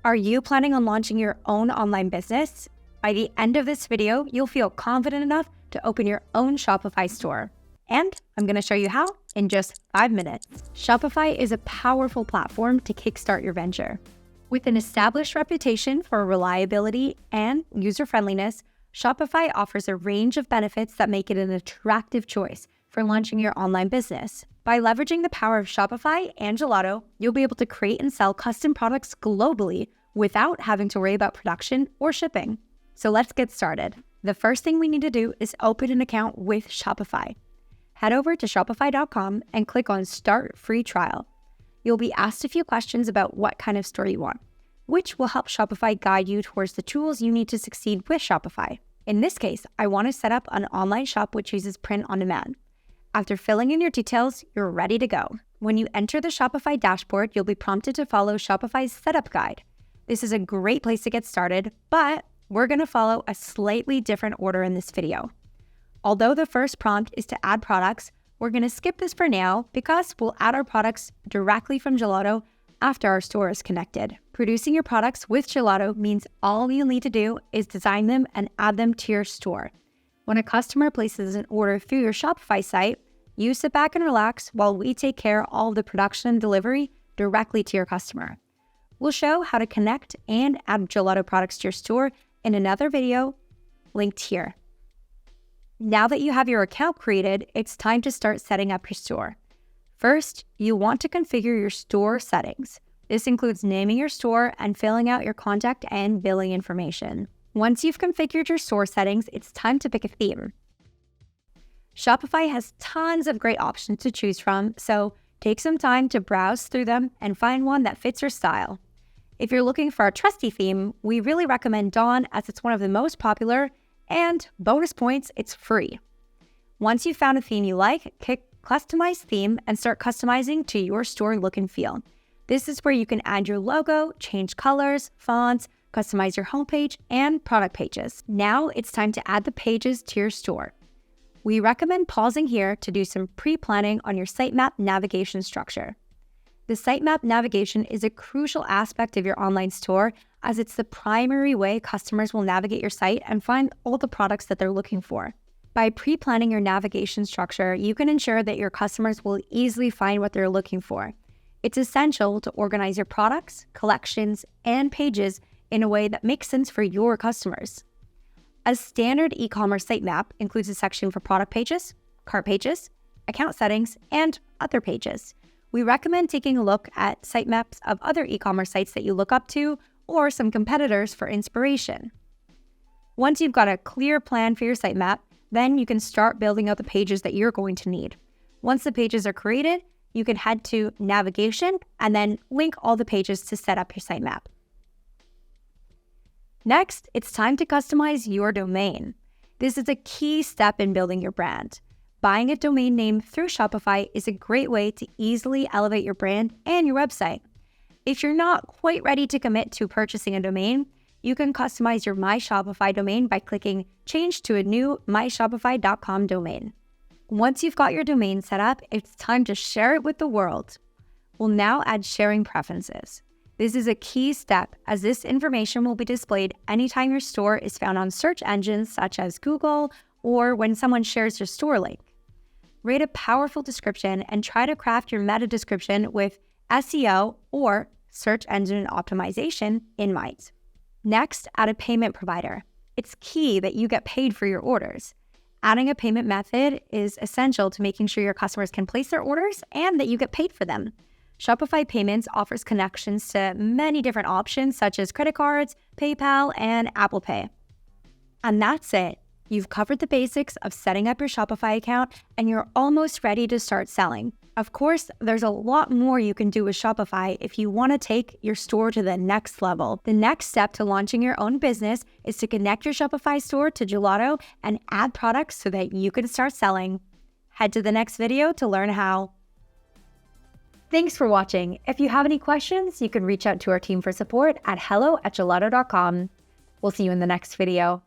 Are you planning on launching your own online business? By the end of this video, you'll feel confident enough to open your own Shopify store. And I'm going to show you how in just 5 minutes. Shopify is a powerful platform to kickstart your venture. With an established reputation for reliability and user-friendliness, Shopify offers a range of benefits that make it an attractive choice for launching your online business. By leveraging the power of Shopify and Gelato, you'll be able to create and sell custom products globally without having to worry about production or shipping. So let's get started. The first thing we need to do is open an account with Shopify. Head over to shopify.com and click on Start Free Trial. You'll be asked a few questions about what kind of store you want, which will help Shopify guide you towards the tools you need to succeed with Shopify. In this case, I want to set up an online shop which uses print on demand. After filling in your details, you're ready to go. When you enter the Shopify dashboard, you'll be prompted to follow Shopify's setup guide. This is a great place to get started, but we're going to follow a slightly different order in this video. Although the first prompt is to add products, we're going to skip this for now because we'll add our products directly from Gelato after our store is connected. Producing your products with Gelato means all you'll need to do is design them and add them to your store. When a customer places an order through your Shopify site, you sit back and relax while we take care of all of the production and delivery directly to your customer. We'll show how to connect and add Gelato products to your store in another video linked here. Now that you have your account created, it's time to start setting up your store. First, you want to configure your store settings. This includes naming your store and filling out your contact and billing information. Once you've configured your store settings, it's time to pick a theme. Shopify has tons of great options to choose from, so take some time to browse through them and find one that fits your style. If you're looking for a trusty theme, we really recommend Dawn as it's one of the most popular, and bonus points, it's free. Once you've found a theme you like, click Customize Theme and start customizing to your store look and feel. This is where you can add your logo, change colors, fonts, customize your homepage, and product pages. Now it's time to add the pages to your store. We recommend pausing here to do some pre-planning on your sitemap navigation structure. The sitemap navigation is a crucial aspect of your online store as it's the primary way customers will navigate your site and find all the products that they're looking for. By pre-planning your navigation structure, you can ensure that your customers will easily find what they're looking for. It's essential to organize your products, collections, and pages in a way that makes sense for your customers. A standard e-commerce sitemap includes a section for product pages, cart pages, account settings, and other pages. We recommend taking a look at sitemaps of other e-commerce sites that you look up to or some competitors for inspiration. Once you've got a clear plan for your sitemap, then you can start building out the pages that you're going to need. Once the pages are created, you can head to Navigation and then link all the pages to set up your sitemap. Next, it's time to customize your domain. This is a key step in building your brand. Buying a domain name through Shopify is a great way to easily elevate your brand and your website. If you're not quite ready to commit to purchasing a domain, you can customize your My Shopify domain by clicking Change to a new myshopify.com domain. Once you've got your domain set up, it's time to share it with the world. We'll now add sharing preferences. This is a key step as this information will be displayed anytime your store is found on search engines such as Google or when someone shares your store link. Write a powerful description and try to craft your meta description with SEO or search engine optimization in mind. Next, add a payment provider. It's key that you get paid for your orders. Adding a payment method is essential to making sure your customers can place their orders and that you get paid for them. Shopify Payments offers connections to many different options such as credit cards, PayPal, and Apple Pay. And that's it. You've covered the basics of setting up your Shopify account and you're almost ready to start selling. Of course, there's a lot more you can do with Shopify if you want to take your store to the next level. The next step to launching your own business is to connect your Shopify store to Gelato and add products so that you can start selling. Head to the next video to learn how. Thanks for watching. If you have any questions, you can reach out to our team for support at hello@gelato.com. We'll see you in the next video.